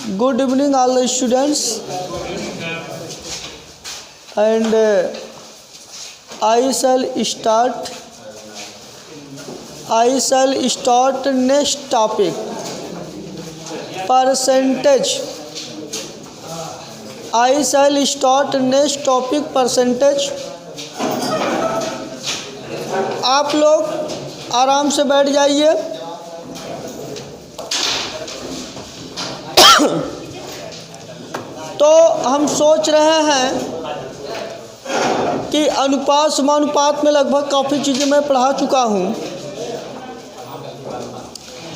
Good evening all the students, and I shall start next topic, percentage. I shall start next topic, percentage. आप लोग आराम से बैठ जाइए। तो हम सोच रहे हैं कि अनुपात समानुपात में लगभग काफ़ी चीज़ें मैं पढ़ा चुका हूँ,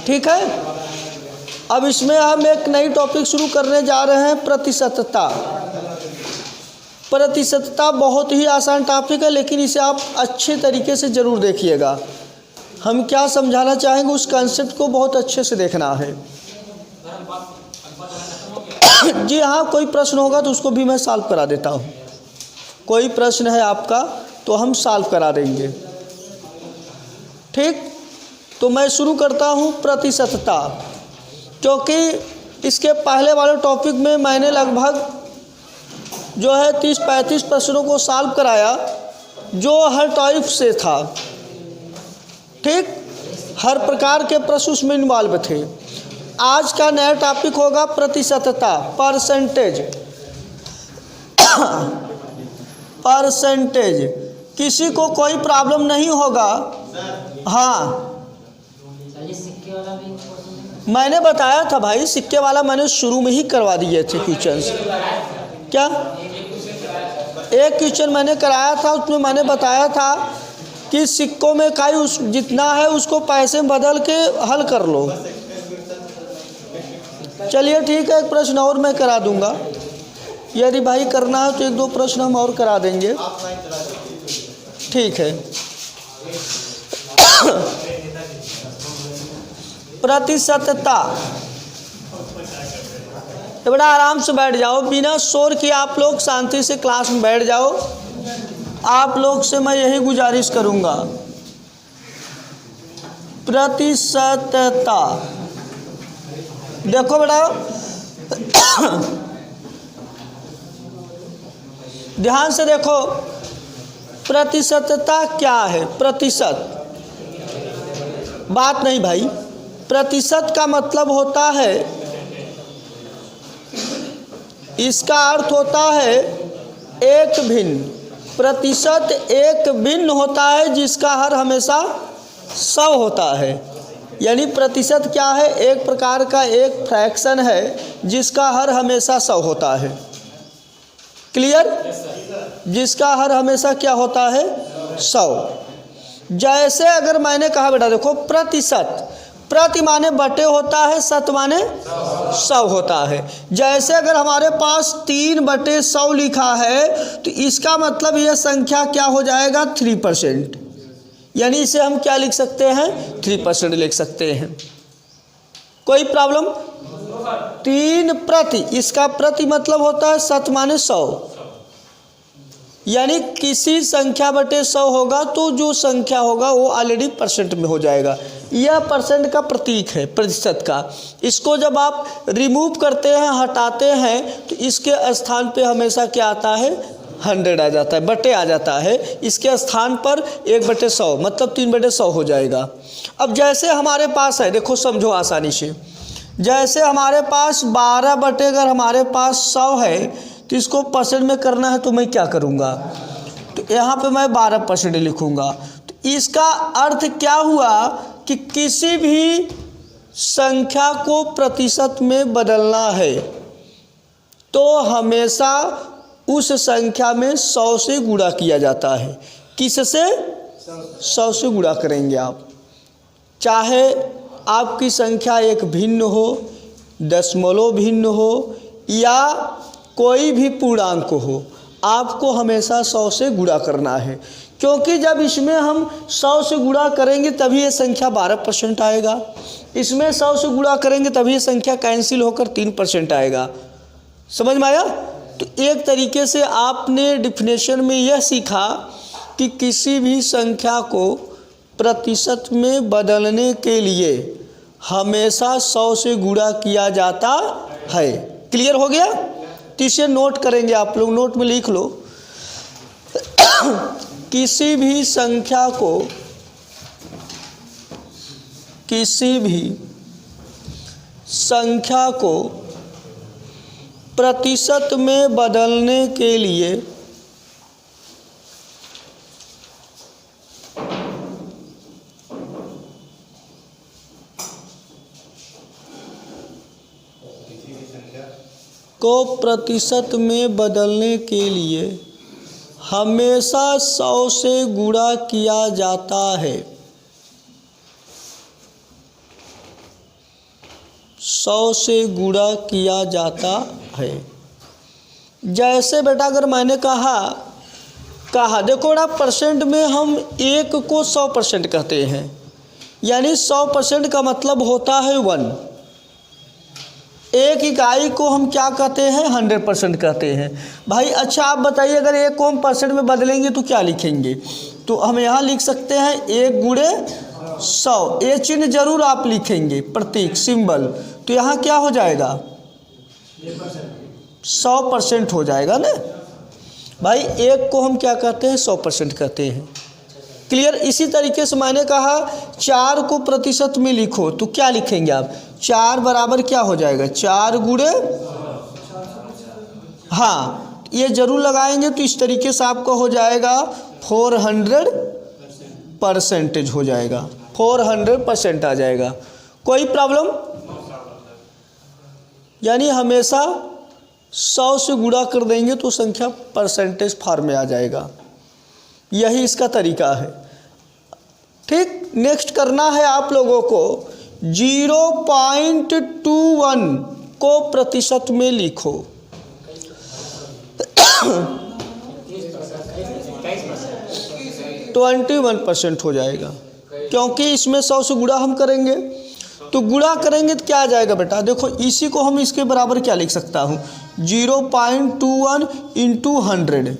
ठीक है। अब इसमें हम एक नई टॉपिक शुरू करने जा रहे हैं, प्रतिशतता। प्रतिशतता बहुत ही आसान टॉपिक है, लेकिन इसे आप अच्छे तरीके से ज़रूर देखिएगा। हम क्या समझाना चाहेंगे उस कॉन्सेप्ट को बहुत अच्छे से देखना है। जी हाँ, कोई प्रश्न होगा तो उसको भी मैं सॉल्व करा देता हूँ। कोई प्रश्न है आपका तो हम सॉल्व करा देंगे, ठीक। तो मैं शुरू करता हूँ प्रतिशतता, क्योंकि इसके पहले वाले टॉपिक में मैंने लगभग जो है 30-35 प्रश्नों को सॉल्व कराया, जो हर टाइप से था, ठीक। हर प्रकार के प्रश्न उसमें इन्वॉल्व थे। आज का नया टॉपिक होगा प्रतिशतता, परसेंटेज। परसेंटेज किसी को कोई प्रॉब्लम नहीं होगा। हाँ, मैंने बताया था भाई, सिक्के वाला मैंने शुरू में ही करवा दिए थे क्वेश्चंस। क्या एक क्वेश्चन मैंने कराया था, उसमें मैंने बताया था कि सिक्कों में काई उस जितना है उसको पैसे में बदल के हल कर लो। चलिए ठीक है, एक प्रश्न और मैं करा दूंगा। यदि भाई करना है तो 1-2 प्रश्न हम और करा देंगे, ठीक है। प्रतिशतता, तो बड़ा आराम से बैठ जाओ, बिना शोर किए आप लोग शांति से क्लास में बैठ जाओ। आप लोग से मैं यही गुजारिश करूंगा। प्रतिशतता देखो बेटा, ध्यान से देखो, प्रतिशतता क्या है। प्रतिशत बात नहीं भाई, प्रतिशत का मतलब होता है, इसका अर्थ होता है एक भिन्न। प्रतिशत एक भिन्न होता है जिसका हर हमेशा 100 होता है। यानी प्रतिशत क्या है? एक प्रकार का एक फ्रैक्शन है जिसका हर हमेशा 100 होता है। क्लियर? जिसका हर हमेशा क्या होता है? 100। जैसे अगर मैंने कहा बेटा देखो, प्रतिशत, प्रति माने बटे होता है, शत माने 100 होता है। जैसे अगर हमारे पास 3/100 लिखा है तो इसका मतलब यह संख्या क्या हो जाएगा? 3%। यानी इसे हम क्या लिख सकते हैं? 3% लिख सकते हैं। कोई प्रॉब्लम? 3 प्रति, इसका प्रति मतलब होता है शत माने 100। यानी किसी संख्या बटे 100 होगा तो जो संख्या होगा वो ऑलरेडी परसेंट में हो जाएगा। यह परसेंट का प्रतीक है, प्रतिशत का। इसको जब आप रिमूव करते हैं, हटाते हैं, तो इसके स्थान पे हमेशा क्या आता है? 100 आ जाता है, बटे आ जाता है। इसके स्थान पर 1/100 मतलब 3/100 हो जाएगा। अब जैसे हमारे पास है, देखो समझो आसानी से, जैसे हमारे पास 12 बटे अगर हमारे पास 100 है तो इसको परसेंट में करना है तो मैं क्या करूँगा? तो यहाँ पे मैं 12% लिखूँगा। तो इसका अर्थ क्या हुआ कि किसी भी संख्या को प्रतिशत में बदलना है तो हमेशा उस संख्या में 100 से गुणा किया जाता है। किससे? 100 से गुणा करेंगे आप। चाहे आपकी संख्या एक भिन्न हो, दशमलव भिन्न हो, या कोई भी पूर्णांक हो, आपको हमेशा 100 से गुणा करना है। क्योंकि जब इसमें हम 100 से गुणा करेंगे तभी ये संख्या 12% आएगा। इसमें 100 से गुणा करेंगे तभी ये संख्या कैंसिल होकर 3% आएगा। समझ में आया? तो एक तरीके से आपने डिफिनेशन में यह सीखा कि किसी भी संख्या को प्रतिशत में बदलने के लिए हमेशा 100 से गुणा किया जाता है। क्लियर हो गया? तो इसे नोट करेंगे आप लोग, नोट में लिख लो। किसी भी संख्या को प्रतिशत में बदलने के लिए हमेशा 100 से गुणा किया जाता है। 100 से गुणा किया जाता है। जैसे बेटा अगर मैंने कहा देखो बेटा, परसेंट में हम 1 को 100% कहते हैं, यानी 100% का मतलब होता है 1। एक इकाई को हम क्या कहते हैं? 100% कहते हैं। भाई अच्छा आप बताइए, अगर 1 को हम परसेंट में बदलेंगे तो क्या लिखेंगे? तो हम यहाँ लिख सकते हैं 1 गुणे 100। ये चिन्ह जरूर आप लिखेंगे, प्रतीक सिंबल। तो यहाँ क्या हो जाएगा? 100% हो जाएगा ना भाई। 1 को हम क्या कहते हैं? 100% कहते हैं। क्लियर? इसी तरीके से मैंने कहा 4 को प्रतिशत में लिखो, तो क्या लिखेंगे आप? 4 बराबर क्या हो जाएगा? 4 गुणे, हाँ ये जरूर लगाएंगे। तो इस तरीके से आपका हो जाएगा 400% हो जाएगा, 400% आ जाएगा। कोई प्रॉब्लम? यानी हमेशा 100 से गुणा कर देंगे तो संख्या परसेंटेज फॉर्म में आ जाएगा। यही इसका तरीका है। ठीक, नेक्स्ट करना है आप लोगों को 0.21 को प्रतिशत में लिखो। 21% हो जाएगा, क्योंकि इसमें 100 से गुणा हम करेंगे। तो गुणा करेंगे तो क्या आ जाएगा बेटा? देखो इसी को हम इसके बराबर क्या लिख सकता हूँ? 0.21 इंटू 100।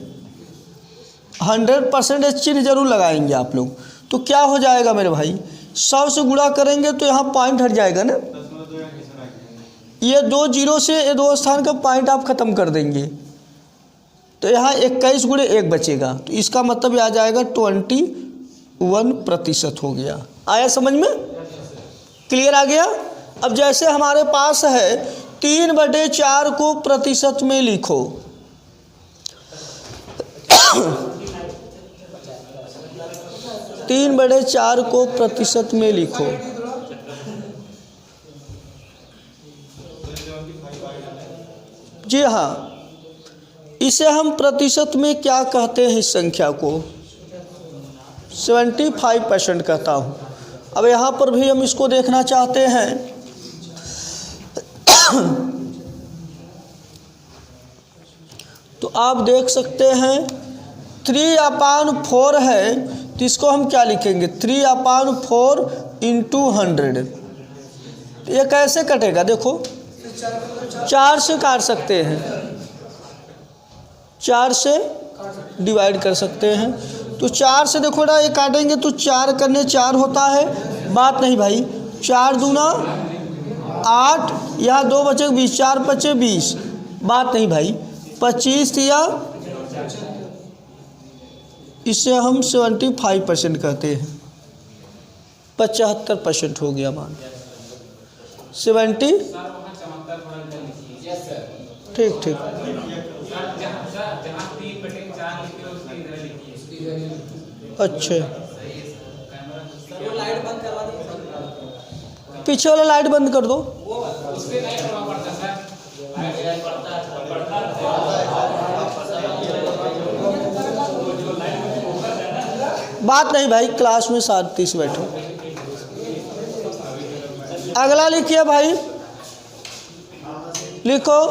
100% चिन्ह जरूर लगाएंगे आप लोग। तो क्या हो जाएगा मेरे भाई? 100 से गुणा करेंगे तो यहाँ पॉइंट हट जाएगा ना, ये 2 जीरो से ये 2 स्थान का पॉइंट आप ख़त्म कर देंगे, तो यहाँ 21 गुणे 1 बचेगा। तो इसका मतलब ये आ जाएगा 21% हो गया। आया समझ में? क्लियर आ गया? अब जैसे हमारे पास है 3/4 को प्रतिशत में लिखो। 3/4 को प्रतिशत में लिखो। जी हाँ, इसे हम प्रतिशत में क्या कहते हैं? इस संख्या को 75% कहता हूँ। अब यहाँ पर भी हम इसको देखना चाहते हैं। तो आप देख सकते हैं 3/4 है, तो इसको हम क्या लिखेंगे? 3/4 इंटू 100। ये कैसे कटेगा? देखो 4 से काट सकते हैं, 4 से डिवाइड कर सकते हैं। तो 4 से देखो ना, ये काटेंगे तो 4 करने 4 होता है, बात नहीं भाई। 4 दूना 8, यहाँ 2 बचे 20, 4 बचे 20, बात नहीं भाई। 25 या इसे हम 75% कहते हैं। 75% हो गया मान 70। ठीक ठीक, अच्छा पीछे वाला लाइट बंद कर दो। बात नहीं भाई, क्लास में 37 बैठो। अगला लिखिए भाई, लिखो,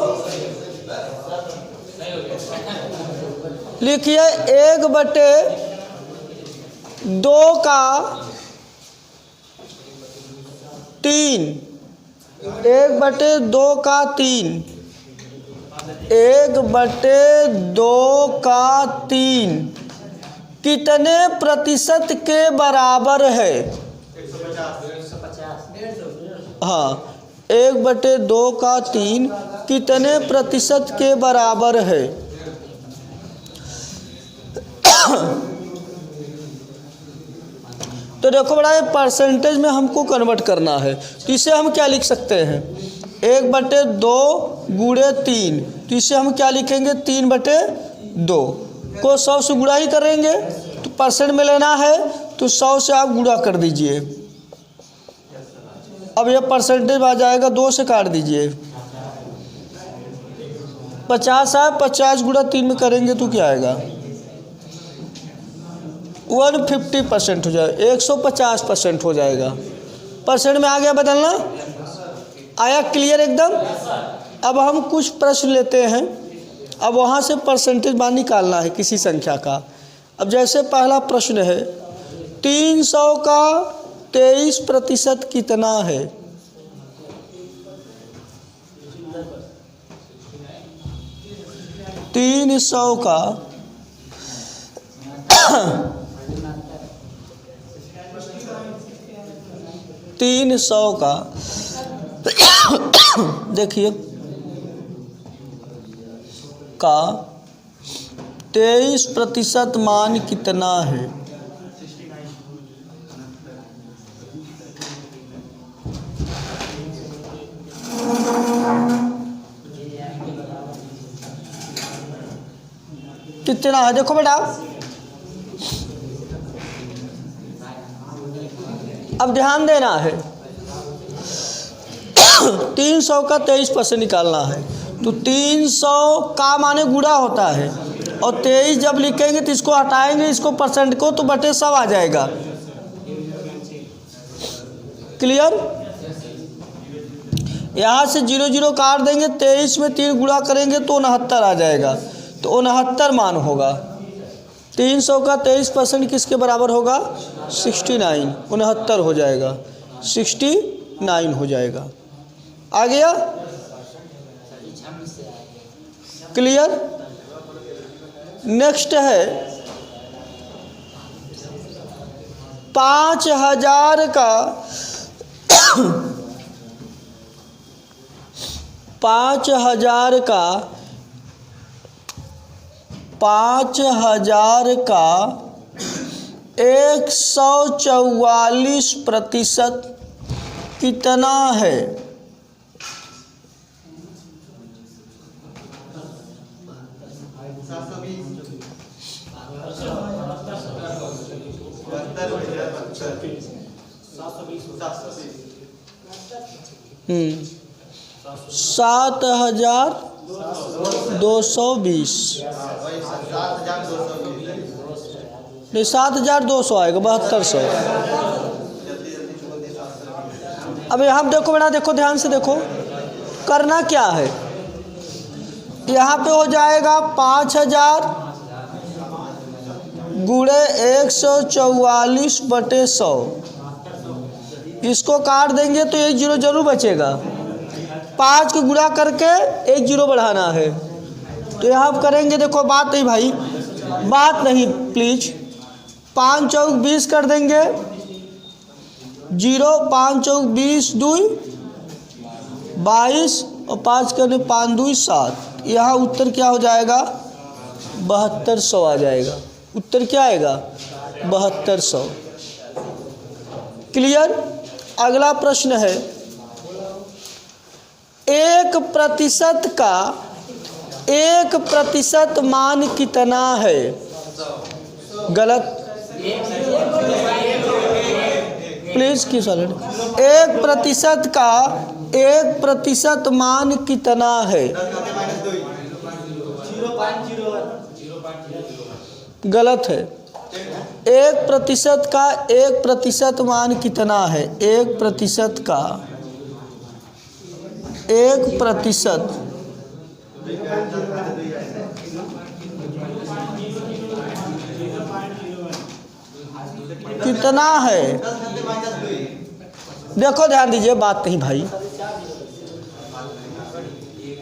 लिखिए 1/2 का 3। 1/2 का 3। 1/2 का 3 कितने प्रतिशत के बराबर है? हाँ, 1/2 का 3 कितने प्रतिशत के बराबर है? तो देखो बड़ा, ये परसेंटेज में हमको कन्वर्ट करना है, तो इसे हम क्या लिख सकते हैं? 1/2 गुणे 3, तो इसे हम क्या लिखेंगे? 3/2 को 100 से गुणा ही करेंगे, तो परसेंट में लेना है तो 100 से आप गुणा कर दीजिए। अब ये परसेंटेज आ जाएगा, 2 से काट दीजिए। 50 है, 50 गुणा 3 में करेंगे तो क्या आएगा? 150% हो जाएगा, 150% हो जाएगा। परसेंट में आ गया बदलना, आया क्लियर एकदम। अब हम कुछ प्रश्न लेते हैं, अब वहाँ से परसेंटेज बाहर निकालना है किसी संख्या का। अब जैसे पहला प्रश्न है, 300 का 23% कितना है? तीन सौ का 300 का देखिए का 23% मान कितना है? कितना है देखो बेटा। अब ध्यान देना है, 300 का 23% निकालना है, तो 300 का माने गुणा होता है, और 23 जब लिखेंगे तो इसको हटाएंगे, इसको परसेंट को, तो बटे 100 आ जाएगा। क्लियर? यहाँ से 0 0 काट देंगे, 23 में 3 गुणा करेंगे तो 69 आ जाएगा, तो 69 मान होगा। 300 का 23% किसके बराबर होगा? 69, 69 हो जाएगा, 69 हो जाएगा। आ गया? क्लियर? नेक्स्ट है 5000 का 5000 का 144% कितना है? हम्म 7220 नहीं 7200 आएगा, 7200। अब यहाँ देखो बेटा, देखो ध्यान से देखो, करना क्या है। यहाँ पे हो जाएगा 5000 गुणे 144/100, इसको काट देंगे तो 1 0 जरूर बचेगा। 5 को गुणा करके 1 0 बढ़ाना है, तो यहाँ करेंगे, देखो बात नहीं भाई, बात नहीं प्लीज। 5 चौक 20 कर देंगे, 0 5 चौक 20 2 22 और 5 करने 5 2 7। यहाँ उत्तर क्या हो जाएगा? 7200 आ जाएगा। उत्तर क्या आएगा? 7200। क्लियर? अगला प्रश्न है 1% का 1% मान कितना है? गलत, प्लीज की सॉलिड। 1% का 1% मान कितना है? गलत है। 1% का 1% मान कितना है? 1% का 1% कितना है? देखो ध्यान दीजिए, बात नहीं भाई,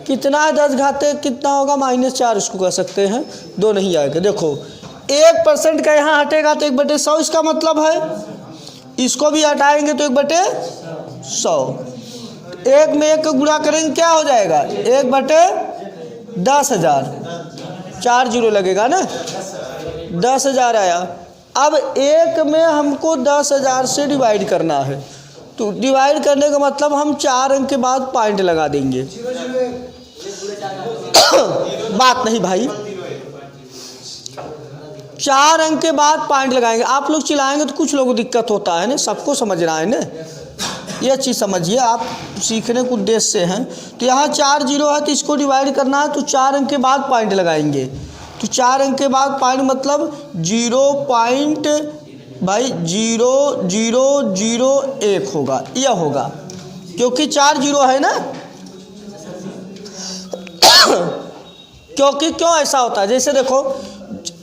कितना है? 10 घाते कितना होगा? -4 इसको कह सकते हैं, 2 नहीं आएगा। देखो 1% का यहाँ हटेगा तो 1/100 इसका मतलब है, इसको भी हटाएंगे तो 1/100। एक में एक को गुणा करेंगे क्या हो जाएगा, 1/10,000, 4 जीरो लगेगा ना, 10,000 आया। अब एक में हमको 10,000 से डिवाइड करना है, तो डिवाइड करने का मतलब हम 4 अंक के बाद पॉइंट लगा देंगे। बात नहीं भाई, 4 अंक के बाद पॉइंट लगाएंगे। आप लोग चिल्लाएंगे तो कुछ लोगों को दिक्कत होता है ना, सबको समझना है ना, ये चीज़ समझिए, आप सीखने के उद्देश्य से हैं। तो यहाँ 4 जीरो है तो इसको डिवाइड करना है, तो 4 अंक के बाद पॉइंट लगाएंगे। तो 4 अंक के बाद पॉइंट मतलब 0.00001 होगा, यह होगा, क्योंकि 4 जीरो है ना। क्योंकि क्यों ऐसा होता है, जैसे देखो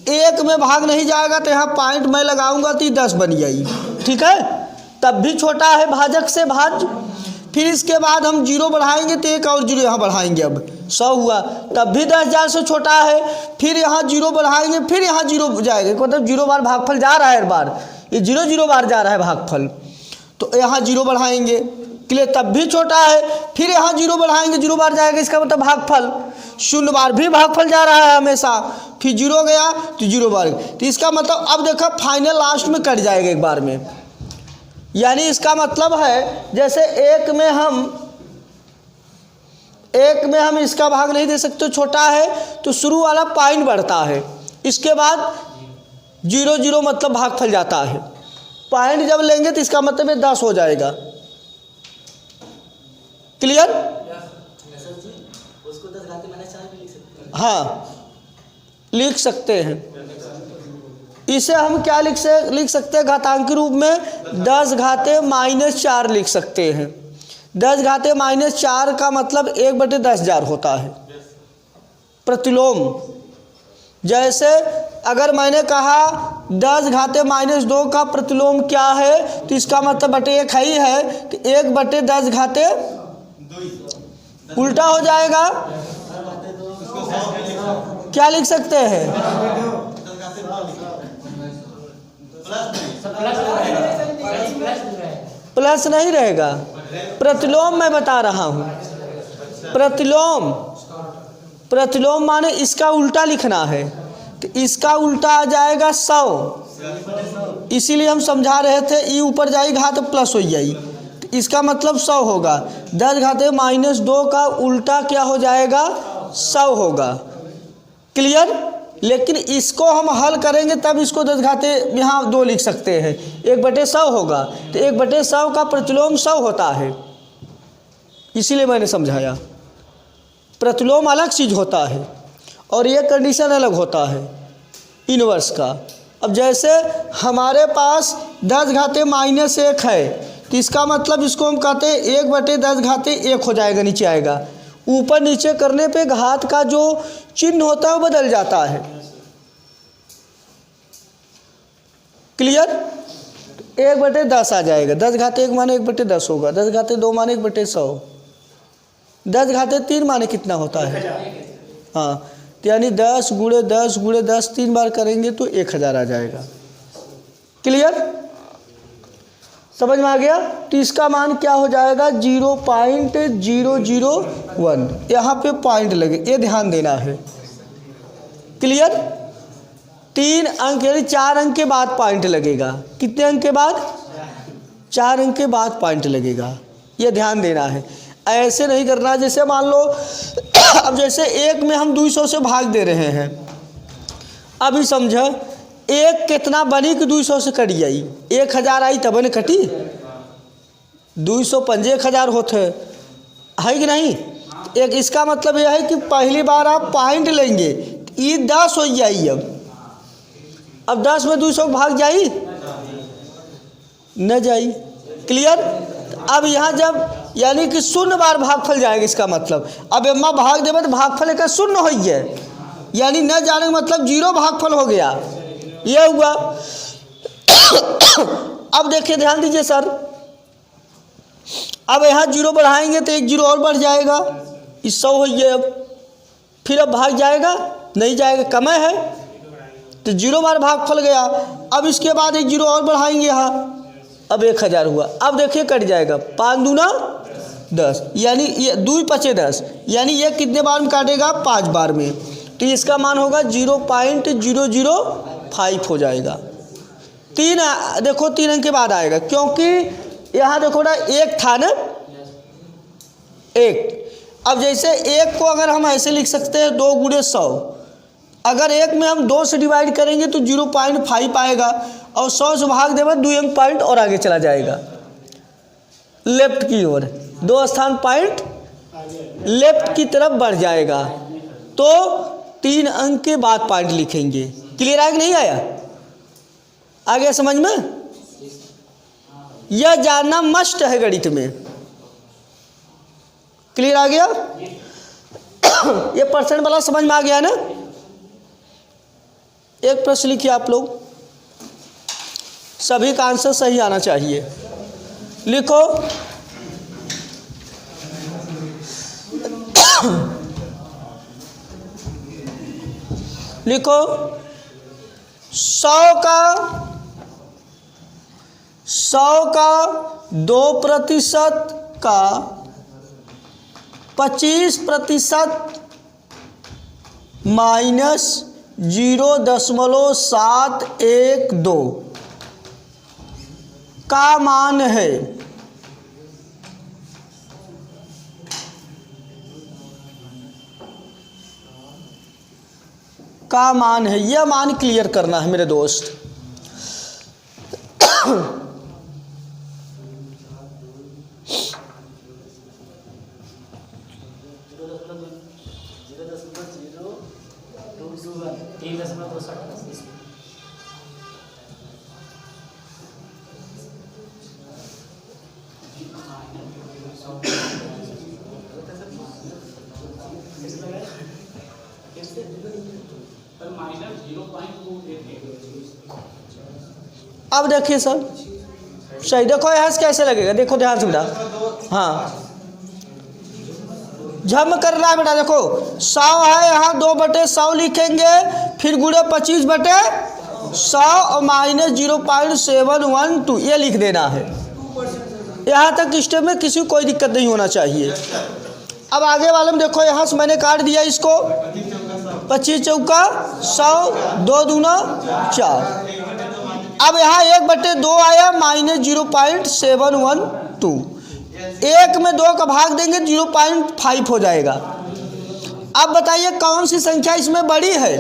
एक में भाग नहीं जाएगा तो यहाँ पॉइंट मैं लगाऊंगा तो 10 बन जाएगी, ठीक है, तब भी छोटा है भाजक से भाज्य। फिर इसके बाद हम जीरो बढ़ाएंगे तो एक और जीरो यहाँ बढ़ाएंगे, अब 100 हुआ, तब भी 10,000 से छोटा है। फिर यहाँ जीरो बढ़ाएंगे, फिर यहाँ जीरो जाएगा, मतलब 0 बार भागफल जा रहा है, हर बार ये 0 बार जा रहा है भागफल, तो यहाँ जीरो बढ़ाएंगे, क्लियर, तब भी छोटा है। फिर यहाँ जीरो बढ़ाएंगे, 0 बार जाएगा, इसका मतलब भागफल 0 बार भी भागफल जा रहा है हमेशा, फिर 0 गया तो 0 बार, तो इसका मतलब अब देखो फाइनल लास्ट में कट जाएगा एक बार में। यानी इसका मतलब है जैसे एक में हम इसका भाग नहीं दे सकते, छोटा है, तो शुरू वाला पॉइंट बढ़ता है, इसके बाद 0 मतलब भागफल जाता है। पॉइंट जब लेंगे तो इसका मतलब ये 10 हो जाएगा, क्लियर। हाँ लिख सकते हैं, इसे हम क्या लिख सकते हैं, घातांकी रूप में 10⁻⁻4 लिख सकते हैं। 10⁻⁻4 का मतलब 1/10,000 होता है प्रतिलोम। जैसे अगर मैंने कहा 10⁻2 का प्रतिलोम क्या है, तो इसका मतलब बटे 1 ही है, तो 1/10 उल्टा हो जाएगा, क्या लिख सकते हैं, प्लस नहीं रहेगा, प्रतिलोम मैं बता रहा हूँ, प्रतिलोम माने इसका उल्टा लिखना है, तो इसका उल्टा आ जाएगा 100, इसीलिए हम समझा रहे थे, ई ऊपर जाएगी घात प्लस हो जाएगी, तो इसका मतलब 100 होगा। 10⁻2 का उल्टा क्या हो जाएगा, 100 होगा, क्लियर। लेकिन इसको हम हल करेंगे तब इसको 10 यहाँ 2 लिख सकते हैं, 1/100 होगा, तो 1/100 का प्रतिलोम 100 होता है, इसीलिए मैंने समझाया। प्रतिलोम अलग चीज़ होता है और ये कंडीशन अलग होता है इनवर्स का। अब जैसे हमारे पास 10⁻1 है, तो इसका मतलब इसको हम कहते हैं 1/10⁻1 हो जाएगा, नीचे आएगा, ऊपर नीचे करने पे घात का जो चिन्ह होता है वो बदल जाता है, क्लियर। 1/10 आ जाएगा, 10⁻1 माने 1/10 होगा, 10⁻2 माने 1/100, 10⁻3 माने कितना होता है, हाँ, तो यानी 10 × 10 × 10 3 बार करेंगे तो 1000 आ जाएगा, क्लियर, समझ में आ गया। तो इसका मान क्या हो जाएगा, 0.001, यहाँ पे पॉइंट लगे, ये ध्यान देना है, क्लियर। 3 अंक यानी 4 अंक के बाद पॉइंट लगेगा, कितने अंक के बाद, 4 अंक के बाद पॉइंट लगेगा, ये ध्यान देना है। ऐसे नहीं करना, जैसे मान लो अब जैसे एक में हम 200 से भाग दे रहे हैं, अभी समझ एक कितना बनी कि 200 से कट जाई, 1000 आई तब ने कटी, 200 पंजे 1000 होते है कि नहीं। एक इसका मतलब यह है कि पहली बार आप पॉइंट लेंगे, ये 10 हो जाई, अब 10 में 200 भाग जाई न जाई, क्लियर। अब यहाँ जब यानी कि 0 बार भागफल जाएगा, इसका मतलब अब एम्मा भाग देवे तो भागफल एक 0 हो गया, यानी न जाने का मतलब 0 भागफल हो गया, ये हुआ। अब देखिए ध्यान दीजिए सर, अब यहाँ 0 बढ़ाएंगे तो 1 0 और बढ़ जाएगा, इस 100 हो गया, अब फिर अब भाग जाएगा नहीं जाएगा, कम है तो 0 बार भागफल गया। अब इसके बाद 1 0 और बढ़ाएंगे यहाँ, अब 1000 हुआ, अब देखिए कट जाएगा, 5 दूना 10, यानी ये 2 पचे 10, यानी ये कितने बार में काटेगा? 5 बार में। तो इसका मान होगा 0.005 हो जाएगा। 3 देखो 3 अंक के बाद आएगा, क्योंकि यहाँ देखो ना 1 था ना, 1। अब जैसे 1 को अगर हम ऐसे लिख सकते हैं 2 गुणे 100, अगर 1 में हम 2 से डिवाइड करेंगे तो 0.5 आएगा, और 100 से भाग देगा 2 अंक पॉइंट और आगे चला जाएगा लेफ्ट की ओर, 2 स्थान पॉइंट लेफ्ट की तरफ बढ़ जाएगा। तो 3 अंक के बाद पॉइंट लिखेंगे। क्लियर आया कि नहीं आया? आ गया समझ में? यह जानना मस्ट है गणित में। क्लियर आ गया? ये परसेंट वाला समझ में आ गया ना? एक प्रश्न लिखिए आप लोग, सभी का आंसर सही आना चाहिए। लिखो लिखो 100 का 2% का 25% माइनस 0.712 का मान है। का मान है, यह मान क्लियर करना है मेरे दोस्त। अब देखिए सर सही, देखो यहाँ से कैसे लगेगा, देखो ध्यान से बेटा। हाँ झम कर रहा है बेटा, देखो 100 है, यहाँ 2/100 लिखेंगे, फिर गुणे 25/100 और माइनस 0.712 ये लिख देना है। यहाँ तक स्टेप में किसी को कोई दिक्कत नहीं होना चाहिए। अब आगे वाले में देखो, यहाँ से मैंने काट दिया इसको, 25 चौका 100, 2 दूना 4। अब यहाँ 1/2 आया माइनस 0.712, 1 में 2 का भाग देंगे 0.5 हो जाएगा। अब बताइए कौन सी संख्या इसमें बड़ी है?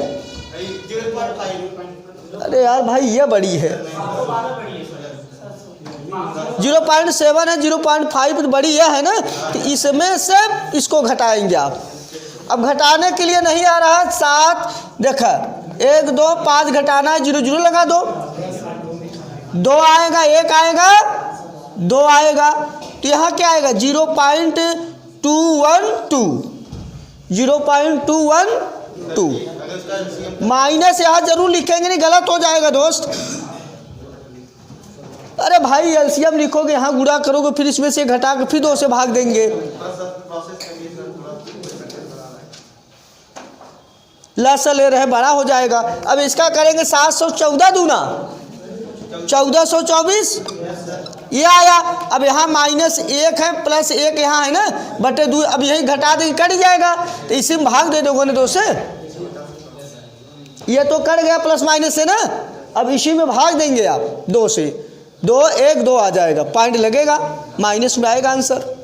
अरे यार भाई ये बड़ी है, 0.7 है, 0.5 तो बड़ी यह है ना, तो इसमें से इसको घटाएंगे आप। अब घटाने के लिए नहीं आ रहा 7, देखा 1 2 5 घटाना है, 0 0 लगा दो, 2 आएगा, 1 आएगा, 2 आएगा, तो यहाँ क्या आएगा 0.212, 0.212 माइनस यहाँ जरूर लिखेंगे, नहीं गलत हो जाएगा दोस्त। अरे भाई एलसीएम लिखोगे, यहाँ गुणा करोगे, फिर इसमें से घटा के फिर 2 से भाग देंगे। लस ले रहे बड़ा हो जाएगा। अब इसका करेंगे 714 दूना 1424 ये आया। अब यहाँ -1 है, +1 यहाँ है ना, बटे 2, अब यही घटा देंगे कट जाएगा, तो इसी में भाग दे दोगे ना 2 से, ये तो कट गया प्लस माइनस से ना, अब इसी में भाग देंगे आप 2 से, 2 1 2 आ जाएगा, पॉइंट लगेगा, माइनस में आएगा आंसर।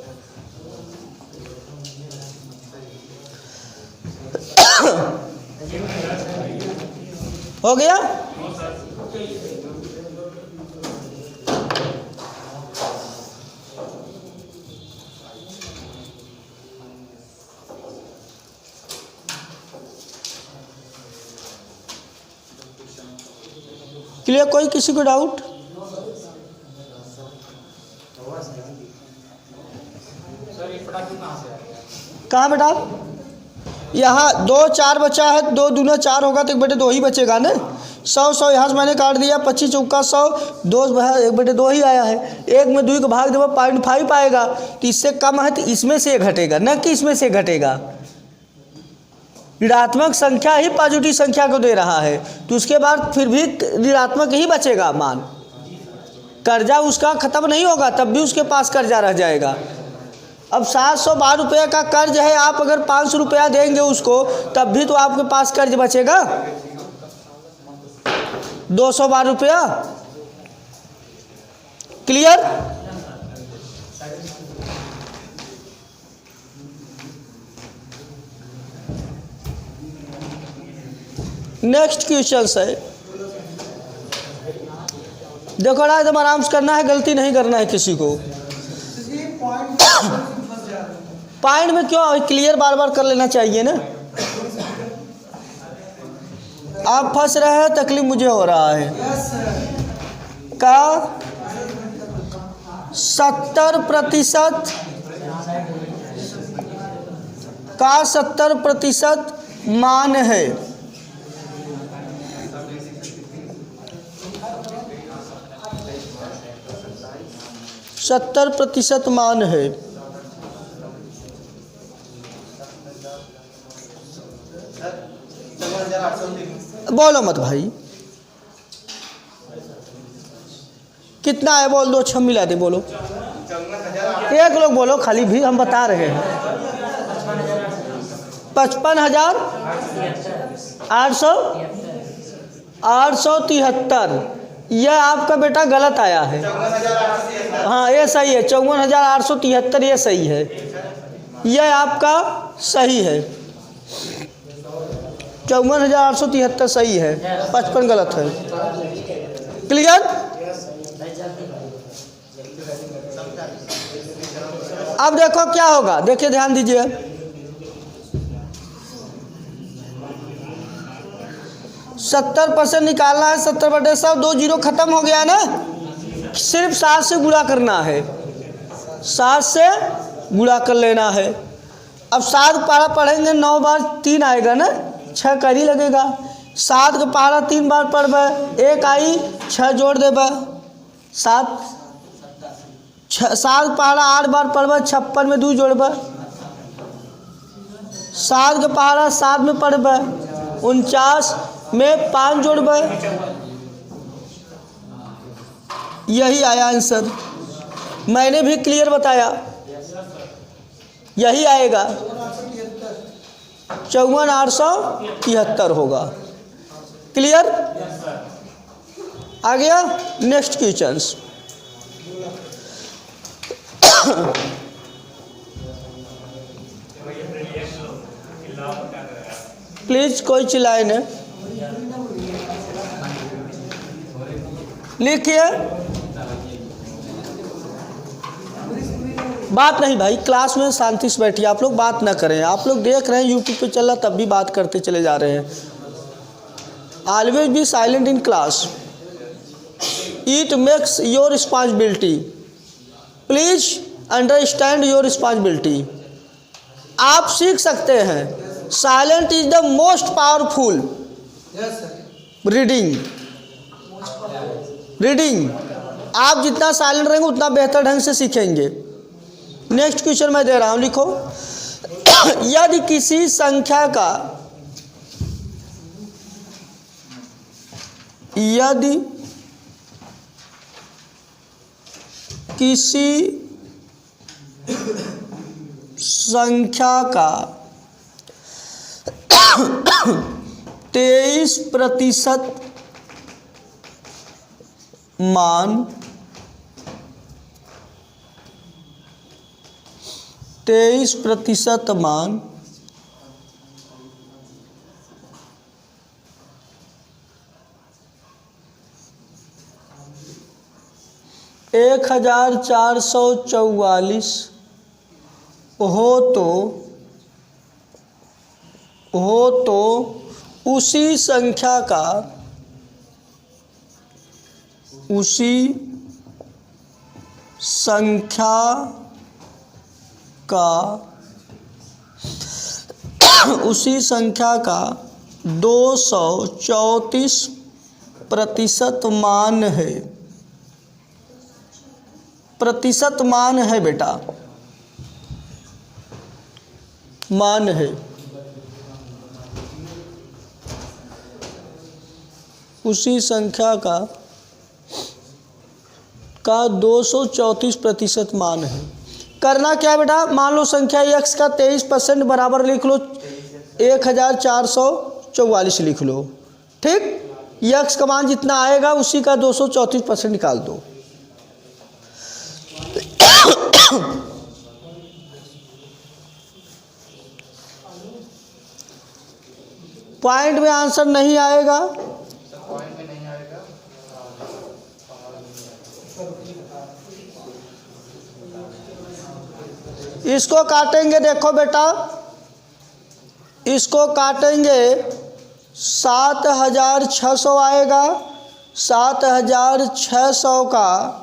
हो गया? क्लियर? कोई किसी को डाउट? कहाँ बेटा? यहाँ 2 4 बचा है, 2 दूना 4 होगा तो 1/2 ही बचेगा ना। 100 यहाँ से मैंने काट दिया, 25 चौका 100, 2 1/2 ही आया है, 1 में 2 का भाग देगा 0.5 आएगा, तो इससे कम है तो इसमें से घटेगा, न कि इसमें से घटेगा। ऋणात्मक संख्या ही पॉजिटिव संख्या को दे रहा है, तो उसके बाद फिर भी ऋणात्मक ही बचेगा मान, कर्जा उसका खत्म नहीं होगा, तब भी उसके पास कर्जा रह जाएगा। अब 712 रुपये का कर्ज है, आप अगर 500 रुपया देंगे उसको तब भी तो आपके पास कर्ज बचेगा 212 रुपया। क्लियर? नेक्स्ट क्वेश्चन है, देखो ना एकदम आराम से करना है, गलती नहीं करना है किसी को। पॉइंट में क्यों, क्लियर बार बार कर लेना चाहिए ना। आप फंस रहे हैं, तकलीफ मुझे हो रहा है। का 70% मान है। सत्तर प्रतिशत मान है। बोलो मत भाई, कितना है बोल दो, 6 मिला दे, बोलो। एक लोग बोलो खाली, भी हम बता रहे हैं। 55,873। यह आपका बेटा गलत आया है। हाँ ये सही है, 54,873 ये सही है, यह आपका सही है। 54,873 सही है, 55 गलत है। क्लियर? अब देखो क्या होगा, देखिए ध्यान दीजिए। सत्तर % निकालना है, 70/100, 2 जीरो खत्म हो गया ना। सिर्फ 7 से गुणा करना है, 7 से गुणा कर लेना है। अब 7 पहाड़ा पढ़ेंगे, 9 बार 3 आएगा ना, 6 कर ही लगेगा। 7 का पहाड़ा 3 बार पढ़बे, 1 आई, 6 जोड़ देबे, 7 पहाड़ा 8 बार पढ़बे, 56 में 2 जोड़बे। 7 का पहाड़ा 7 में पढ़बे, 49 में 5 जोड़बे। यही आया आंसर, मैंने भी क्लियर बताया, यही आएगा। 54,873 होगा। क्लियर? आ गया। Next questions. प्लीज कोई चिल्लाए न। लिखिए। बात नहीं भाई, क्लास में शांति से बैठिए, आप लोग बात ना करें। आप लोग देख रहे हैं यूट्यूब पे चल रहा, तब भी बात करते चले जा रहे हैं। Always be silent in class, it makes your responsibility. Please understand your responsibility. आप सीख सकते हैं, silent is the most powerful reading. आप जितना साइलेंट रहेंगे उतना बेहतर ढंग से सीखेंगे। नेक्स्ट क्वेश्चन मैं दे रहा हूं, लिखो। यदि किसी संख्या का मान 23% मान 1444 हो तो उसी संख्या का 234% मान है। प्रतिशत मान है बेटा, मान है। उसी संख्या का 234% मान है। करना क्या है बेटा, मान लो संख्या x का 23% बराबर लिख लो 1444 लिख लो, ठीक। x का मान जितना आएगा उसी का 234% निकाल दो। पॉइंट में आंसर नहीं आएगा, इसको काटेंगे। देखो बेटा, इसको काटेंगे 7600 आएगा। 7600 का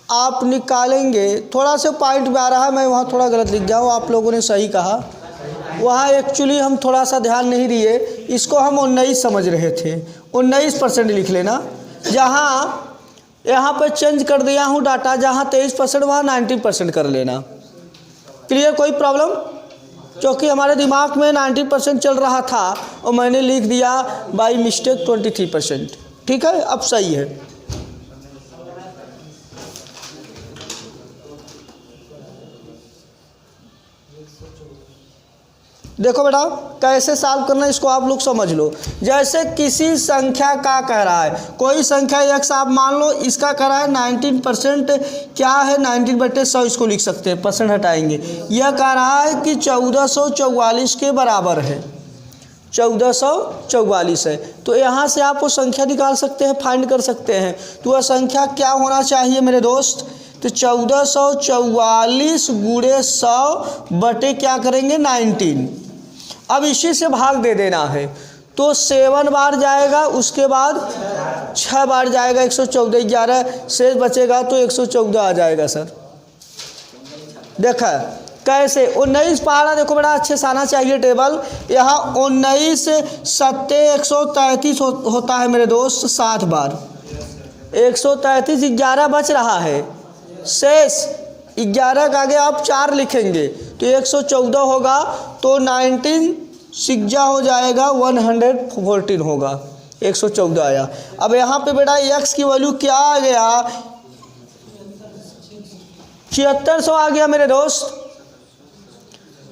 आप निकालेंगे, थोड़ा सा पॉइंट में आ रहा है, मैं वहाँ थोड़ा गलत लिख गया हूँ, आप लोगों ने सही कहा, वहाँ एक्चुअली हम थोड़ा सा ध्यान नहीं दिए, इसको हम 19 समझ रहे थे, 19% लिख लेना। जहाँ यहाँ पर चेंज कर दिया हूँ डाटा, जहाँ 23% वहाँ 19% कर लेना। क्लियर, कोई प्रॉब्लम? क्योंकि हमारे दिमाग में 19% चल रहा था और मैंने लिख दिया बाय मिस्टेक 23%। ठीक है, अब सही है। देखो बेटा कैसे सॉल्व करना है, इसको आप लोग समझ लो। जैसे किसी संख्या का कह रहा है, कोई संख्या x आप मान लो, इसका कह रहा है 19% क्या है, 19/100 इसको लिख सकते हैं, परसेंट हटाएंगे। यह कह रहा है कि 1444 के बराबर है, 1444 है। तो यहाँ से आप वो संख्या निकाल सकते हैं, फाइंड कर सकते हैं। तो वह संख्या क्या होना चाहिए मेरे दोस्त, तो 1444 गुणे 100 बटे क्या करेंगे 19। अब इसी से भाग दे देना है, तो 7 बार जाएगा, उसके बाद 6 बार जाएगा, 114, 11 शेष बचेगा तो 114 आ जाएगा सर। देखा कैसे 19 पहाड़ा, देखो बड़ा अच्छे से आना चाहिए टेबल। यहाँ 19 सत्ते 133 होता है मेरे दोस्त 7 बार, 133, 11 बच रहा है, शेष 11 के आगे आप 4 लिखेंगे तो 114 होगा, तो 19 सिक्जा हो जाएगा, 114 होगा, 114 आया। अब यहाँ पे बेटा x की वैल्यू क्या आ गया, 7600 आ गया मेरे दोस्त।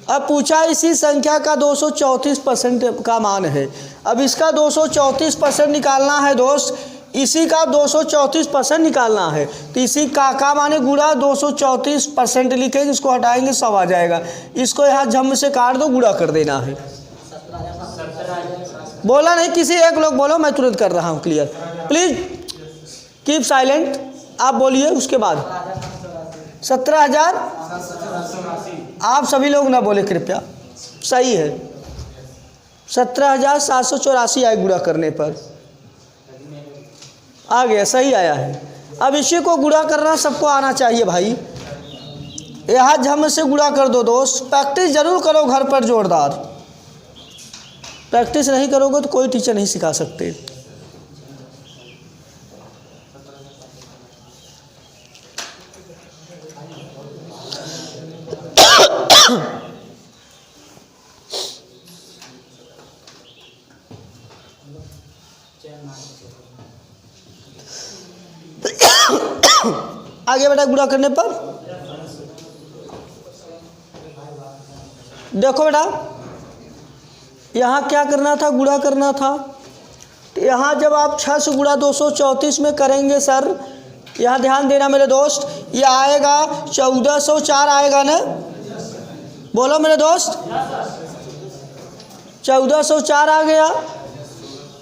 अब पूछा इसी संख्या का 234% का मान है। अब इसका 234% निकालना है दोस्त, इसी का 234% निकालना है, तो इसी का माने गुणा 234% लिखेंगे, इसको हटाएंगे 100 आ जाएगा। इसको यहाँ झम से काट दो, गुणा कर देना है। बोला नहीं किसी एक लोग बोलो, मैं तुरंत कर रहा हूँ। क्लियर, प्लीज कीप साइलेंट, आप बोलिए उसके बाद। 17,000 आप सभी लोग ना बोले कृपया, सही है। 17,784 आए गुणा करने पर, आ गया, सही आया है। अब इसी को गुणा करना सबको आना चाहिए भाई, यहाँ झम से गुणा कर दो दोस्त। प्रैक्टिस जरूर करो घर पर जोरदार, प्रैक्टिस नहीं करोगे तो कोई टीचर नहीं सिखा सकते। आगे बेटा गुणा करने पर देखो बेटा यहाँ क्या करना था, गुणा करना था। तो यहाँ जब आप 6 से गुणा 234 में करेंगे सर, यहाँ ध्यान देना मेरे दोस्त, ये आएगा 1404 आएगा ना, बोलो मेरे दोस्त 1404 आ गया।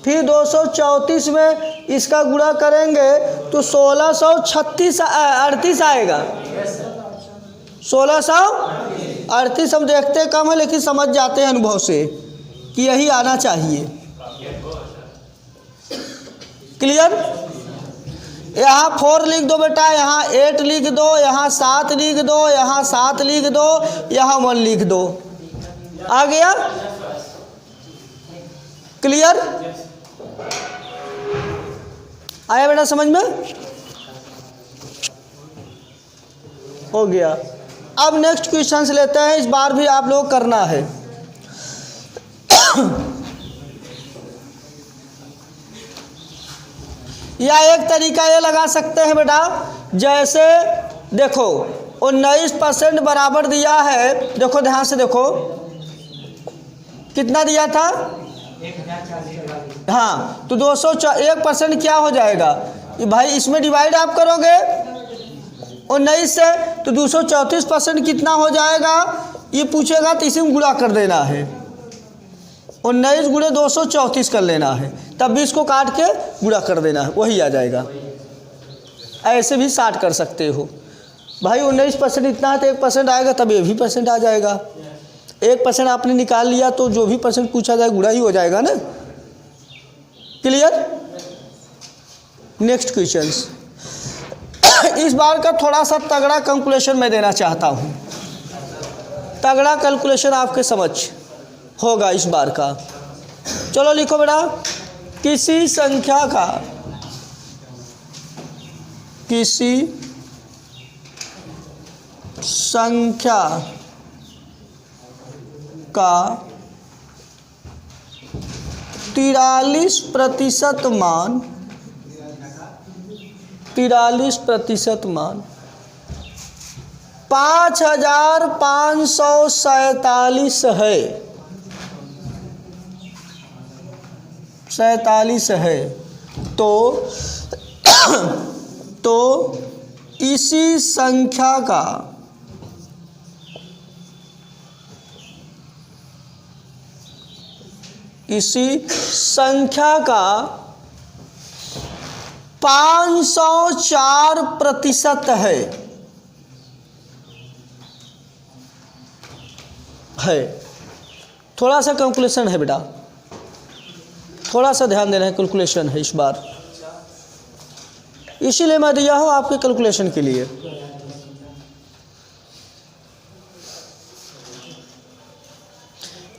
फिर 234 में इसका गुणा करेंगे तो 1638 आएगा, 1638। हम देखते कम है लेकिन समझ जाते हैं अनुभव से कि यही आना चाहिए। क्लियर, यहाँ 4 लिख दो बेटा, यहाँ 8 लिख दो, यहाँ 7 लिख दो, यहाँ 7 लिख दो, यहाँ 1 लिख दो, आ गया। क्लियर, आया बेटा समझ में, हो गया। अब नेक्स्ट क्वेश्चन से लेते हैं, इस बार भी आप लोग करना है। या एक तरीका ये लगा सकते हैं बेटा, जैसे देखो 19% बराबर दिया है, देखो ध्यान से देखो कितना दिया था, हाँ, तो 1% क्या हो जाएगा भाई, इसमें डिवाइड आप करोगे 19 से तो 234% कितना हो जाएगा, ये पूछेगा तो इसी में गुणा कर देना है, 19 गुणे 234 कर लेना है, तब भी इसको काट के गुणा कर देना है, वही आ जाएगा। ऐसे भी 60 कर सकते हो भाई, 19% इतना है तो 1% आएगा, तब ये भी परसेंट आ जाएगा। 1% आपने निकाल लिया तो जो भी परसेंट पूछा जाए गुणा ही हो जाएगा ना। क्लियर? Next questions. इस बार का थोड़ा सा तगड़ा कैलकुलेशन मैं देना चाहता हूँ, तगड़ा कैलकुलेशन आपके समझ होगा इस बार का। चलो लिखो बेटा, किसी संख्या का 43% मान 5547 है, 47 है, तो इसी संख्या का इसी संख्या का 504% है। थोड़ा सा कैलकुलेशन है बेटा, थोड़ा सा ध्यान देना है, कैलकुलेशन है इस बार, इसीलिए मैं दिया हूं आपके कैलकुलेशन के लिए।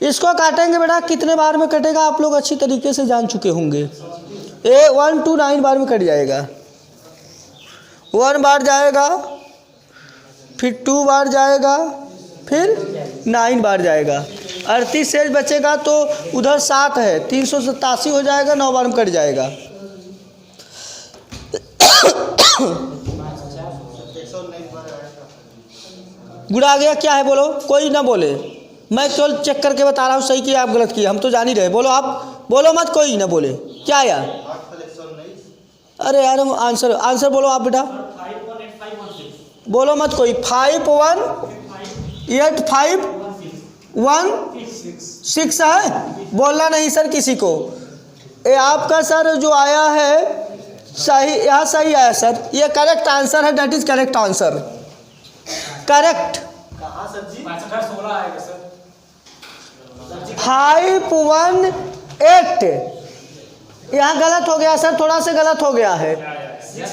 इसको काटेंगे बेटा, कितने बार में कटेगा आप लोग अच्छी तरीके से जान चुके होंगे। 1 to 9 बार में कट जाएगा, 1 बार जाएगा, फिर 2 बार जाएगा, फिर 9 बार जाएगा, 38 शेष बचेगा, तो उधर 7 है, 387 हो जाएगा, 9 बार में कट जाएगा। गुणा आ गया, क्या है बोलो, कोई ना बोले, मैं केवल चेक करके बता रहा हूँ सही किया आप गलत किया, हम तो जान ही रहे। बोलो, आप बोलो मत, कोई ना बोले, क्या यार, अरे यार आंसर बोलो आप बेटा, बोलो मत कोई। 518516 है, बोलना नहीं सर किसी को। ये आपका सर जो आया है सही, यहाँ सही आया सर, ये करेक्ट आंसर है, that is correct answer, correct. 518, यहाँ गलत हो गया सर, थोड़ा सा गलत हो गया है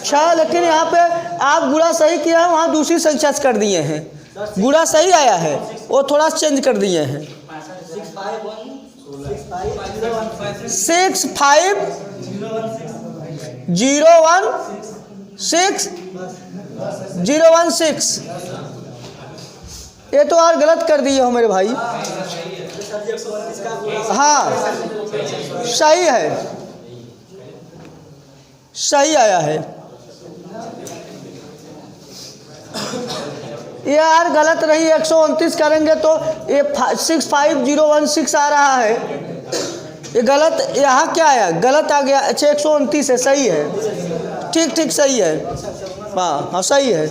6, लेकिन यहाँ पे आप गुणा सही किया है, वहाँ दूसरी संख्या कर दिए हैं, गुणा सही आया है, वो थोड़ा चेंज कर दिए हैं। 65016 ये तो यार गलत कर दिए हो मेरे भाई। हाँ सही है, सही आया है, ये यार गलत रही, 129 करेंगे तो ये 65016 आ रहा है, ये गलत, यहाँ क्या आया, गलत आ गया। अच्छा 129 है, सही है, ठीक ठीक सही है, हाँ हाँ सही है,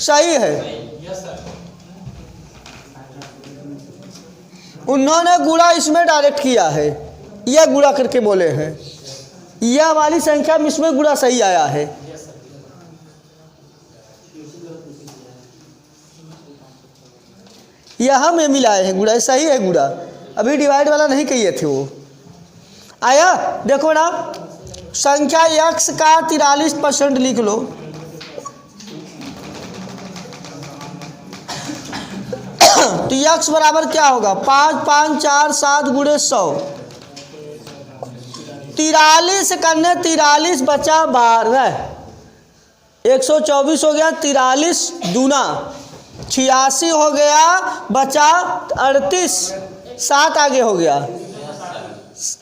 सही है। उन्होंने गुणा इसमें डायरेक्ट किया है, यह गुणा करके बोले हैं, यह वाली संख्या में इसमें गुणा सही आया है। यहाँ में मिलाए हैं गुणा, सही है गुणा, अभी डिवाइड वाला नहीं किए थे वो आया। देखो ना, संख्या x का 43% लिख लो, तो x बराबर क्या होगा, 5 5 4 7 गुणे 100, 43 करने 43 बचा 12, 124 हो गया, 43 दूना 86 हो गया, बचा 38, 7 आगे हो गया,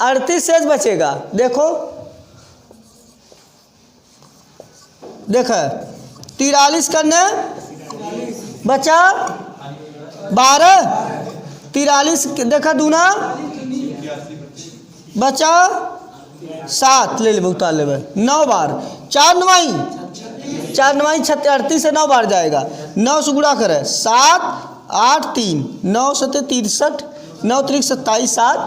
38 शेष बचेगा। देखो देखो 43 करने बचा 12, 43 देखा दूना, बचा 7, ले ले भुगतान ले 9 बार, 4 9 38 से 9 बार जाएगा, 9 से गुणा करे 7 8 3, 9 7 63, 9 3 27 7,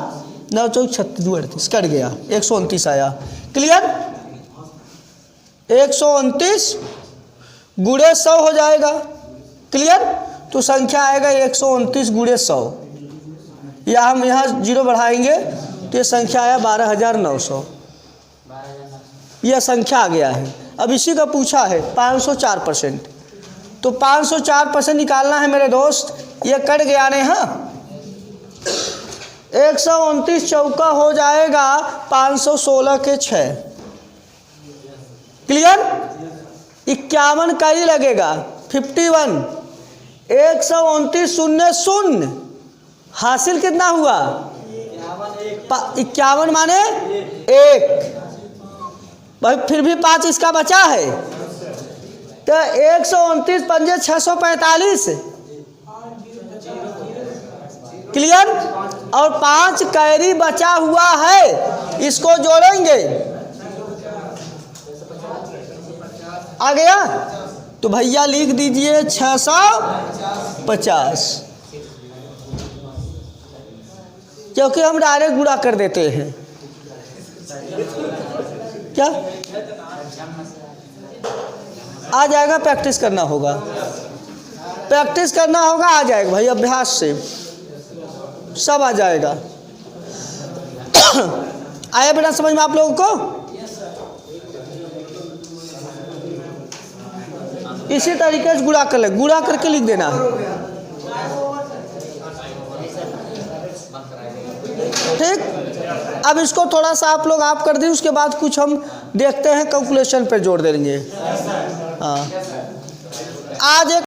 9 4 36 38 कट गया, 129 आया। क्लियर? 129 गुणे 100 हो जाएगा। क्लियर? तो संख्या आएगा 129 गुणे 100, या हम यहाँ 0 बढ़ाएंगे तो ये संख्या आया 12,900। यह संख्या आ गया है। अब इसी का पूछा है 504%, तो 504% निकालना है मेरे दोस्त। ये कट गया ने, हाँ 129 चौका हो जाएगा 516 के 6। क्लियर? 51 का ही लगेगा 51, 129 शून्य शून्य, हासिल कितना हुआ 51 माने 1 भाई, फिर भी 5 इसका बचा है, तो 129 पंजे 645। क्लियर? और 5 कैरी बचा हुआ है, इसको जोड़ेंगे, आ गया। तो भैया लिख दीजिए 650, क्योंकि हम डायरेक्ट गुणा कर देते हैं। क्या आ जाएगा? प्रैक्टिस करना होगा, प्रैक्टिस करना होगा, आ जाएगा भाई, अभ्यास से सब आ जाएगा। आया बेटा समझ में आप लोगों को? इसी तरीके से गुणा कर ले, गुणा करके लिख देना। ठीक, अब इसको थोड़ा सा आप लोग आप कर दें, उसके बाद कुछ हम देखते हैं कैलकुलेशन पे जोड़ देंगे। हाँ, आज एक